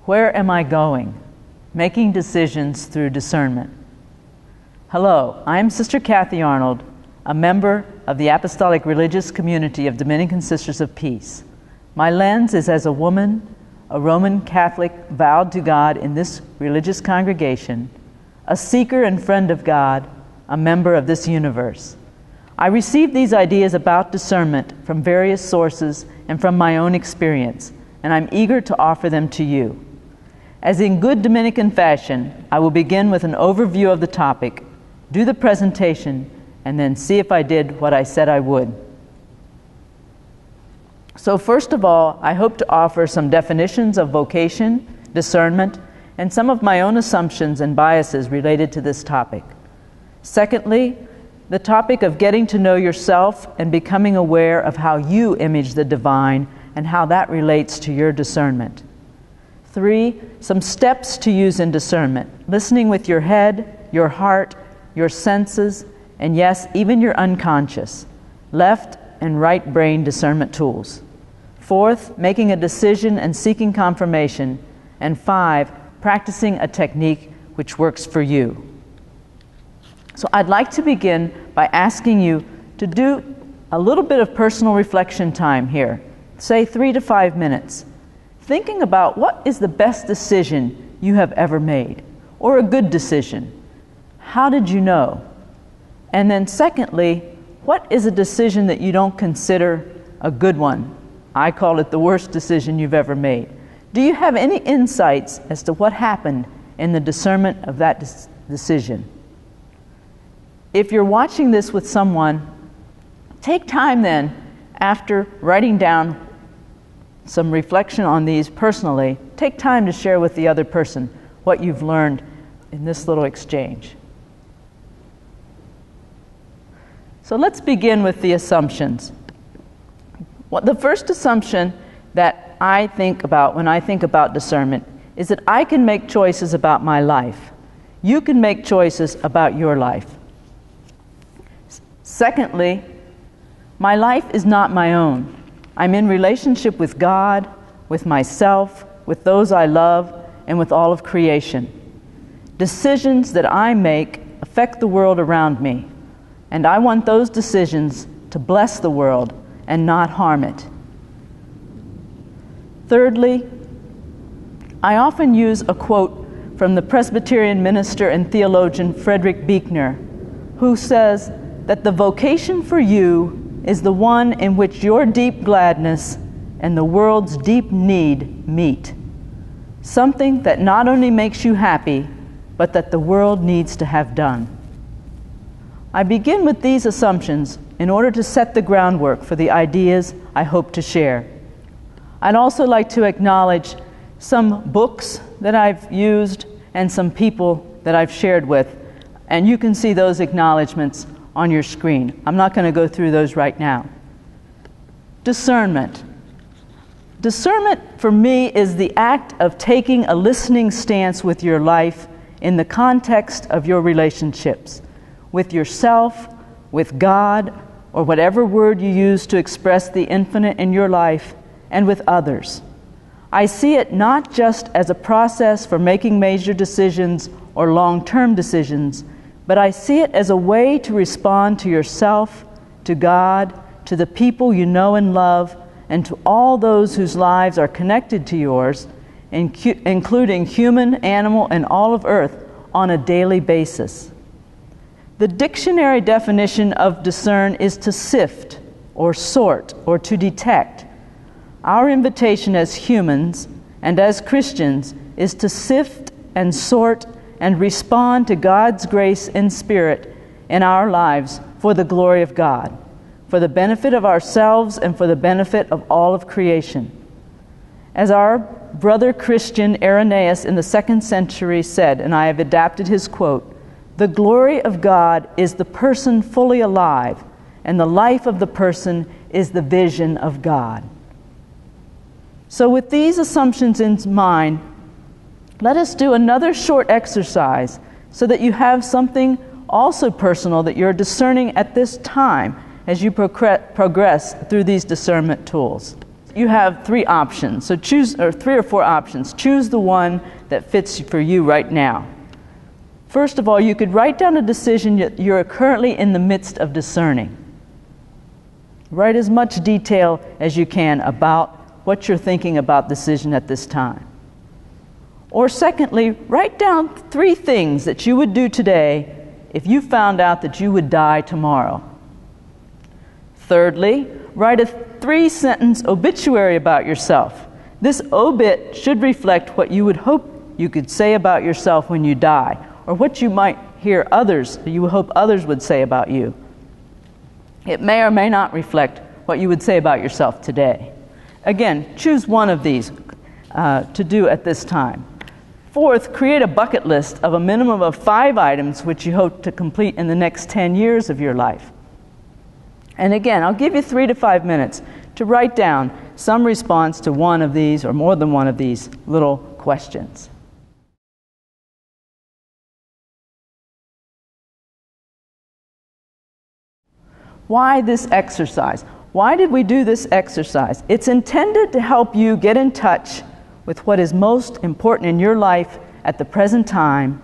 Where am I going? Making decisions through discernment. Hello, I am Sister Cathy Arnold, a member of the Apostolic Religious Community of Dominican Sisters of Peace. My lens is as a woman, a Roman Catholic vowed to God in this religious congregation, a seeker and friend of God, a member of this universe. I received these ideas about discernment from various sources and from my own experience, and I'm eager to offer them to you. As in good Dominican fashion, I will begin with an overview of the topic, do the presentation, and then see if I did what I said I would. So first of all, I hope to offer some definitions of vocation, discernment, and some of my own assumptions and biases related to this topic. Secondly, the topic of getting to know yourself and becoming aware of how you image the divine and how that relates to your discernment. 3, some steps to use in discernment, listening with your head, your heart, your senses, and yes, even your unconscious, left and right brain discernment tools. 4th, making a decision and seeking confirmation. And 5, practicing a technique which works for you. So I'd like to begin by asking you to do a little bit of personal reflection time here, say 3 to 5 minutes, thinking about what is the best decision you have ever made, or a good decision. How did you know? And then secondly, what is a decision that you don't consider a good one? I call it the worst decision you've ever made. Do you have any insights as to what happened in the discernment of that decision? If you're watching this with someone, take time then, after writing down some reflection on these personally, take time to share with the other person what you've learned in this little exchange. So let's begin with the assumptions. The first assumption that I think about when I think about discernment is that I can make choices about my life. You can make choices about your life. Secondly, my life is not my own. I'm in relationship with God, with myself, with those I love, and with all of creation. Decisions that I make affect the world around me, and I want those decisions to bless the world and not harm it. Thirdly, I often use a quote from the Presbyterian minister and theologian Frederick Buechner, who says that the vocation for you is the one in which your deep gladness and the world's deep need meet. Something that not only makes you happy, but that the world needs to have done. I begin with these assumptions in order to set the groundwork for the ideas I hope to share. I'd also like to acknowledge some books that I've used and some people that I've shared with, and you can see those acknowledgments on your screen. I'm not going to go through those right now. Discernment. Discernment for me is the act of taking a listening stance with your life in the context of your relationships, with yourself, with God, or whatever word you use to express the infinite in your life, and with others. I see it not just as a process for making major decisions or long-term decisions, but I see it as a way to respond to yourself, to God, to the people you know and love, and to all those whose lives are connected to yours, including human, animal, and all of earth, on a daily basis. The dictionary definition of discern is to sift, or sort, or to detect. Our invitation as humans and as Christians is to sift and sort and respond to God's grace and Spirit in our lives for the glory of God, for the benefit of ourselves and for the benefit of all of creation. As our brother Christian Irenaeus in the 2nd century said, and I have adapted his quote, "The glory of God is the person fully alive, and the life of the person is the vision of God." So with these assumptions in mind, let us do another short exercise so that you have something also personal that you're discerning at this time as you progress through these discernment tools. you have three options. So choose, or 3 or 4 options. Choose the one that fits for you right now. First of all, you could write down a decision that you're currently in the midst of discerning. Write as much detail as you can about what you're thinking about decision at this time. Or secondly, write down 3 things that you would do today if you found out that you would die tomorrow. Thirdly, write a 3-sentence obituary about yourself. This obit should reflect what you would hope you could say about yourself when you die, or what you might hear others, you would hope others would say about you. It may or may not reflect what you would say about yourself today. Again, choose one of these to do at this time. Fourth, create a bucket list of a minimum of 5 items which you hope to complete in the next 10 years of your life. And again, I'll give you 3 to 5 minutes to write down some response to one of these or more than one of these little questions. Why this exercise? Why did we do this exercise? It's intended to help you get in touch with what is most important in your life at the present time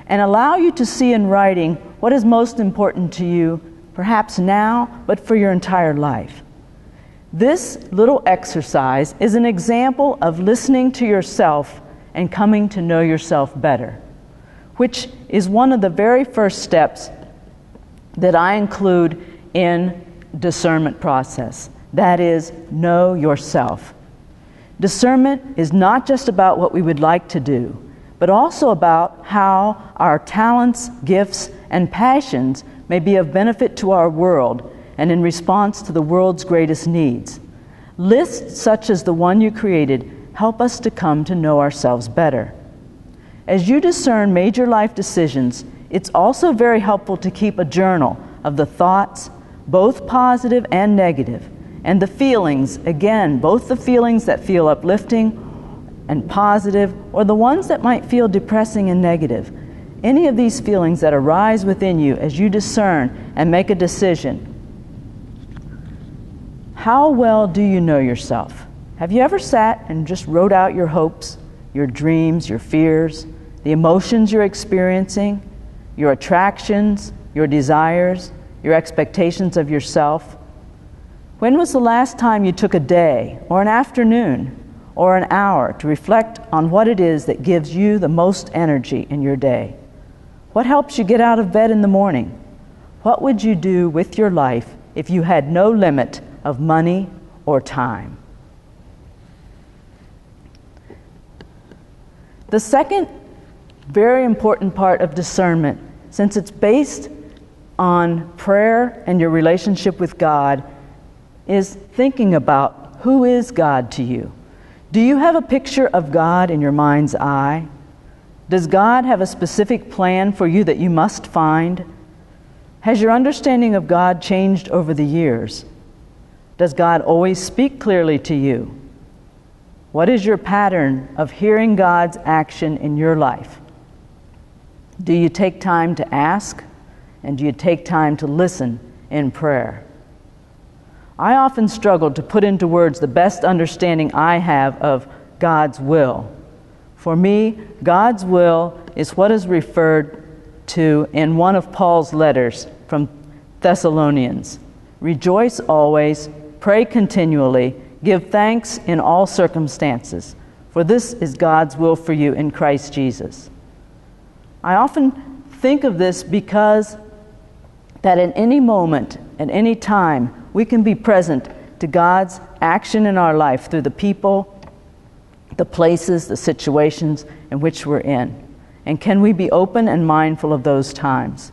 and allow you to see in writing what is most important to you, perhaps now, but for your entire life. This little exercise is an example of listening to yourself and coming to know yourself better, which is one of the very first steps that I include in discernment process. That is, know yourself. Discernment is not just about what we would like to do, but also about how our talents, gifts, and passions may be of benefit to our world and in response to the world's greatest needs. Lists such as the one you created help us to come to know ourselves better. As you discern major life decisions, it's also very helpful to keep a journal of the thoughts, both positive and negative, and the feelings, again, both the feelings that feel uplifting and positive, or the ones that might feel depressing and negative. Any of these feelings that arise within you as you discern and make a decision. How well do you know yourself? Have you ever sat and just wrote out your hopes, your dreams, your fears, the emotions you're experiencing, your attractions, your desires, your expectations of yourself? When was the last time you took a day or an afternoon or an hour to reflect on what it is that gives you the most energy in your day? What helps you get out of bed in the morning? What would you do with your life if you had no limit of money or time? The second very important part of discernment, since it's based on prayer and your relationship with God, is thinking about who is God to you. Do you have a picture of God in your mind's eye? Does God have a specific plan for you that you must find? Has your understanding of God changed over the years? Does God always speak clearly to you? What is your pattern of hearing God's action in your life? Do you take time to ask? And do you take time to listen in prayer? I often struggle to put into words the best understanding I have of God's will. For me, God's will is what is referred to in one of Paul's letters from Thessalonians. Rejoice always, pray continually, give thanks in all circumstances, for this is God's will for you in Christ Jesus. I often think of this because that at any moment, at any time, we can be present to God's action in our life through the people, the places, the situations in which we're in. And can we be open and mindful of those times?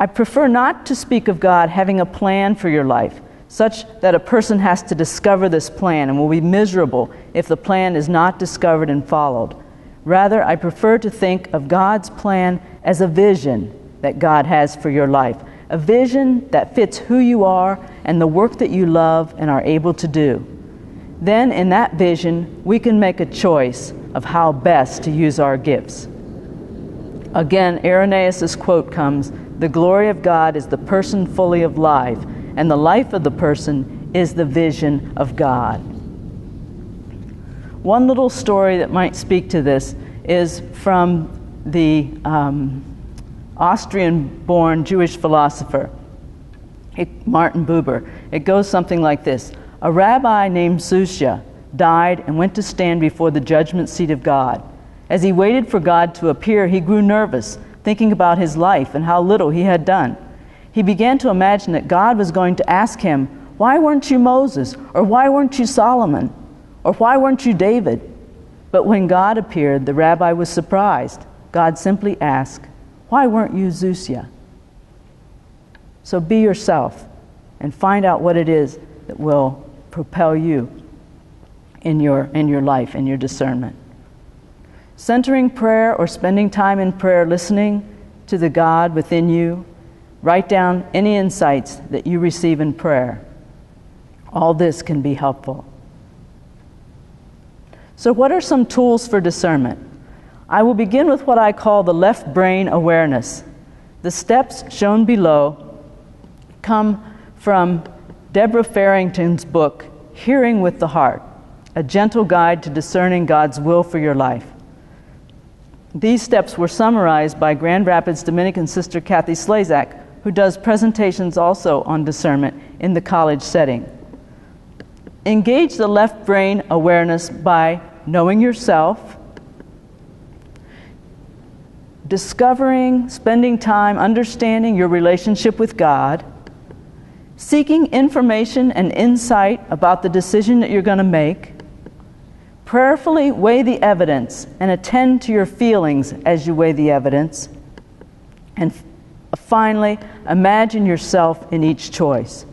I prefer not to speak of God having a plan for your life, such that a person has to discover this plan and will be miserable if the plan is not discovered and followed. Rather, I prefer to think of God's plan as a vision that God has for your life, a vision that fits who you are and the work that you love and are able to do. Then, in that vision, we can make a choice of how best to use our gifts. Again, Irenaeus' quote comes, "The glory of God is the person fully of life, and the life of the person is the vision of God." One little story that might speak to this is from the Austrian-born Jewish philosopher, Martin Buber. It goes something like this. A rabbi named Zusha died and went to stand before the judgment seat of God. As he waited for God to appear, he grew nervous, thinking about his life and how little he had done. He began to imagine that God was going to ask him, "Why weren't you Moses? Or why weren't you Solomon? Or why weren't you David?" But when God appeared, the rabbi was surprised. God simply asked, "Why weren't you Zusha?" So be yourself and find out what it is that will propel you in your life, in your discernment. Centering prayer or spending time in prayer, listening to the God within you. Write down any insights that you receive in prayer. All this can be helpful. So what are some tools for discernment? I will begin with what I call the left brain awareness. The steps shown below come from Deborah Farrington's book, Hearing with the Heart, a gentle guide to discerning God's will for your life. These steps were summarized by Grand Rapids Dominican sister Cathy Slazak, who does presentations also on discernment in the college setting. Engage the left brain awareness by knowing yourself, discovering, spending time, understanding your relationship with God, seeking information and insight about the decision that you're going to make, prayerfully weigh the evidence and attend to your feelings as you weigh the evidence, and finally, imagine yourself in each choice.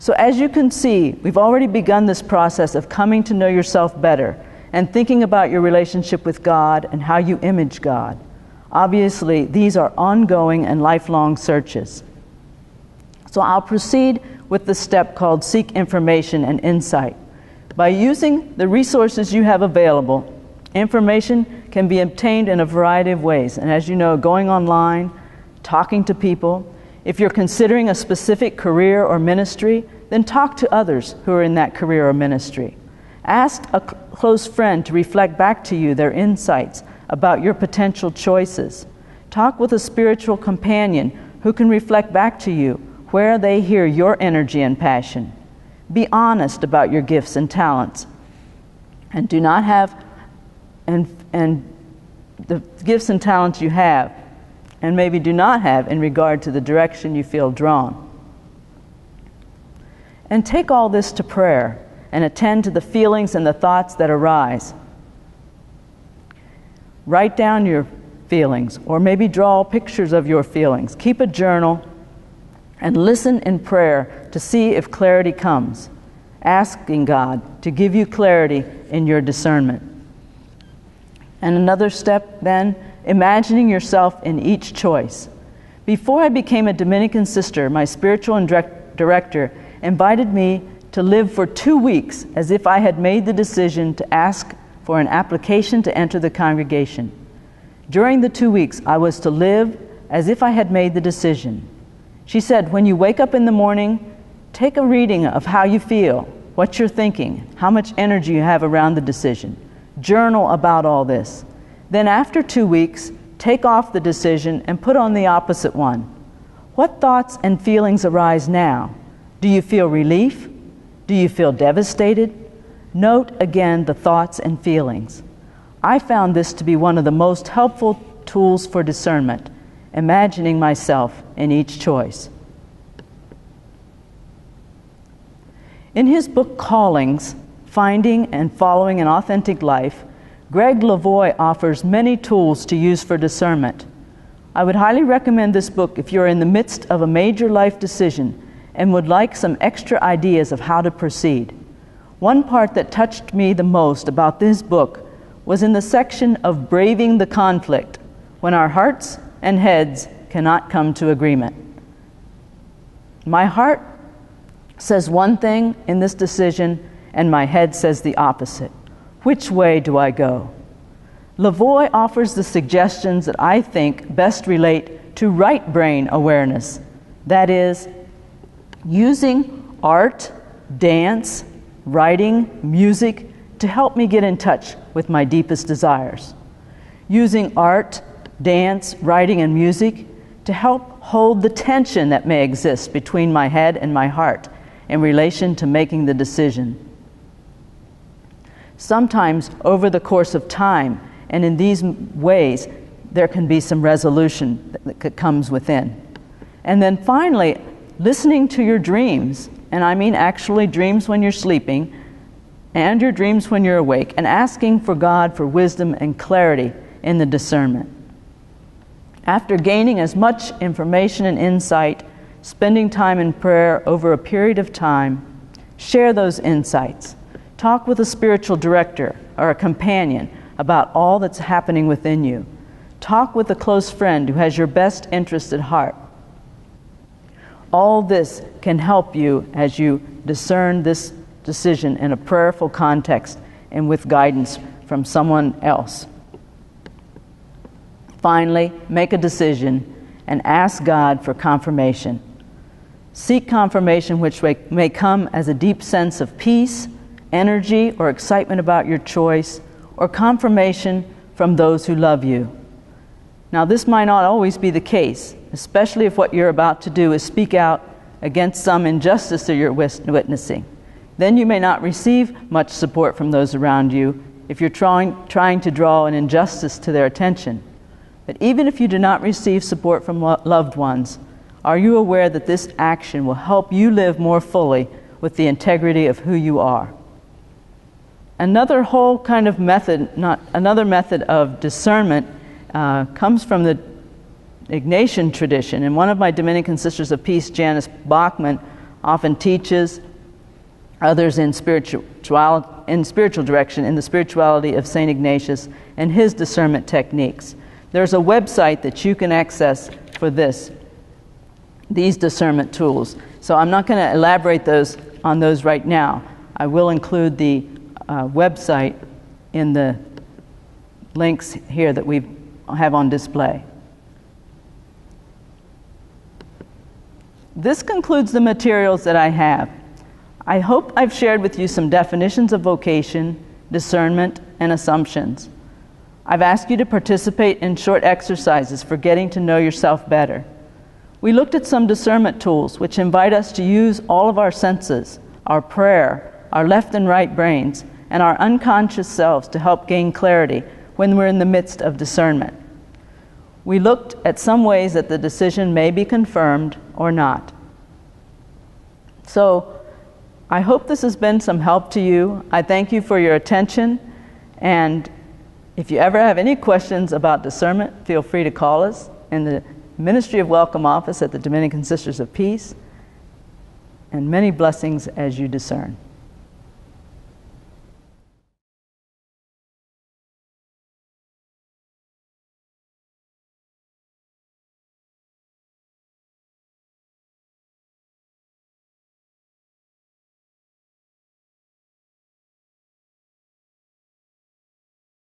So as you can see, we've already begun this process of coming to know yourself better and thinking about your relationship with God and how you image God. Obviously, these are ongoing and lifelong searches. So I'll proceed with the step called Seek Information and Insight. By using the resources you have available, information can be obtained in a variety of ways. And as you know, going online, talking to people. If you're considering a specific career or ministry, then talk to others who are in that career or ministry. Ask a close friend to reflect back to you their insights about your potential choices. Talk with a spiritual companion who can reflect back to you where they hear your energy and passion. Be honest about your gifts and talents, and do not have, and the gifts and talents you have, and maybe do not have in regard to the direction you feel drawn. And take all this to prayer and attend to the feelings and the thoughts that arise. Write down your feelings, or maybe draw pictures of your feelings. Keep a journal and listen in prayer to see if clarity comes, asking God to give you clarity in your discernment. And another step then, imagining yourself in each choice. Before I became a Dominican sister, my spiritual director invited me to live for 2 weeks as if I had made the decision to ask for an application to enter the congregation. During the 2 weeks, I was to live as if I had made the decision. She said, when you wake up in the morning, take a reading of how you feel, what you're thinking, how much energy you have around the decision. Journal about all this. Then after 2 weeks, take off the decision and put on the opposite one. What thoughts and feelings arise now? Do you feel relief? Do you feel devastated? Note again the thoughts and feelings. I found this to be one of the most helpful tools for discernment, imagining myself in each choice. In his book Callings, Finding and Following an Authentic Life, Greg Lavoie offers many tools to use for discernment. I would highly recommend this book if you're in the midst of a major life decision and would like some extra ideas of how to proceed. One part that touched me the most about this book was in the section of braving the conflict, when our hearts and heads cannot come to agreement. My heart says one thing in this decision, and my head says the opposite. Which way do I go? Lavoie offers the suggestions that I think best relate to right brain awareness. That is, using art, dance, writing, music, to help me get in touch with my deepest desires. Using art, dance, writing, and music to help hold the tension that may exist between my head and my heart in relation to making the decision. Sometimes over the course of time, and in these ways, there can be some resolution that comes within. And then finally, listening to your dreams, and I mean actually dreams when you're sleeping, and your dreams when you're awake, and asking for God for wisdom and clarity in the discernment. After gaining as much information and insight, spending time in prayer over a period of time, share those insights. Talk with a spiritual director or a companion about all that's happening within you. Talk with a close friend who has your best interest at heart. All this can help you as you discern this decision in a prayerful context and with guidance from someone else. Finally, make a decision and ask God for confirmation. Seek confirmation which may come as a deep sense of peace, energy, or excitement about your choice, or confirmation from those who love you. Now, this might not always be the case, especially if what you're about to do is speak out against some injustice that you're witnessing. Then you may not receive much support from those around you if you're trying to draw an injustice to their attention. But even if you do not receive support from loved ones, are you aware that this action will help you live more fully with the integrity of who you are? Another method of discernment comes from the Ignatian tradition. And one of my Dominican Sisters of Peace, Janice Bachman, often teaches others in spiritual direction, in the spirituality of St. Ignatius and his discernment techniques. There's a website that you can access for these discernment tools. So I'm not going to elaborate on those right now. I will include the website in the links here that we have on display. This concludes the materials that I have. I hope I've shared with you some definitions of vocation, discernment, and assumptions. I've asked you to participate in short exercises for getting to know yourself better. We looked at some discernment tools which invite us to use all of our senses, our prayer, our left and right brains, and our unconscious selves to help gain clarity when we're in the midst of discernment. We looked at some ways that the decision may be confirmed or not. So, I hope this has been some help to you. I thank you for your attention, and if you ever have any questions about discernment, feel free to call us in the Ministry of Welcome office at the Dominican Sisters of Peace, and many blessings as you discern.